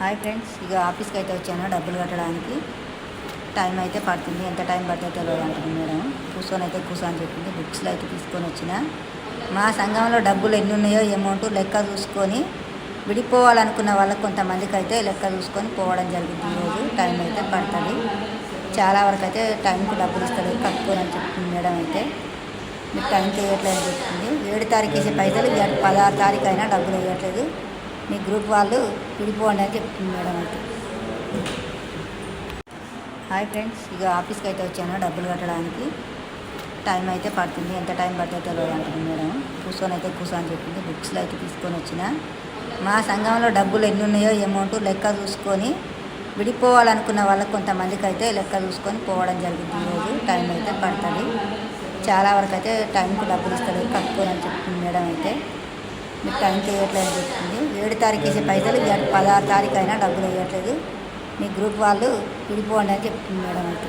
Hi friends, ఇక ఆఫీస్కి అయితే వచ్చాను డబ్బులు కట్టడానికి. టైం అయితే పడుతుంది, ఎంత టైం పడుతుందో తెలియదు అంటుంది మేడం. కూర్చొని అని చెప్పింది. బుక్స్లో అయితే తీసుకొని వచ్చిన. మా సంఘంలో డబ్బులు ఎన్ని ఉన్నాయో అమౌంట్ లెక్క చూసుకొని విడిపోవాలనుకున్న వాళ్ళకి కొంతమందికి అయితే లెక్క చూసుకొని పోవడం జరిగింది. ఈరోజు టైం అయితే పడుతుంది. చాలా వరకు అయితే టైంకి డబ్బులు ఇస్తారు కట్టుకొని అని చెప్తుంది మేడం. అయితే మీరు టైంకి వేయట్లేదు అని చెప్తుంది. 7 తారీఖు వేసే పైసలు 16 తారీఖు అయినా డబ్బులు వేయట్లేదు, మీ గ్రూప్ వాళ్ళు విడిపోండి అని చెప్తుంది మేడం. అయితే హాయ్ ఫ్రెండ్స్, ఇక ఆఫీస్కి అయితే వచ్చాను డబ్బులు కట్టడానికి. టైం అయితే పడుతుంది, ఎంత టైం పడుతుందో తెలియదు అంటుంది మేడం. కూర్చొని అని చెప్పింది. బుక్స్లో అయితే తీసుకొని వచ్చిన. మా సంఘంలో డబ్బులు ఎన్ని ఉన్నాయో అమౌంట్ లెక్క చూసుకొని విడిపోవాలనుకున్న వాళ్ళకి కొంతమందికి అయితే లెక్క చూసుకొని పోవడం జరిగింది. ఈరోజు టైం అయితే పడుతుంది. చాలా వరకు అయితే టైంకి డబ్బులు ఇస్తారు కట్టుకొని అని చెప్తుంది మేడం. అయితే మీరు టైంకి వేయట్లేదు అని చెప్తుంది. 7 తారీఖు వేసే పైసలు 16 తారీఖు అయినా డబ్బులు వేయట్లేదు, మీ గ్రూప్ వాళ్ళు విడిపోండి అని చెప్తుంది మేడం. అయితే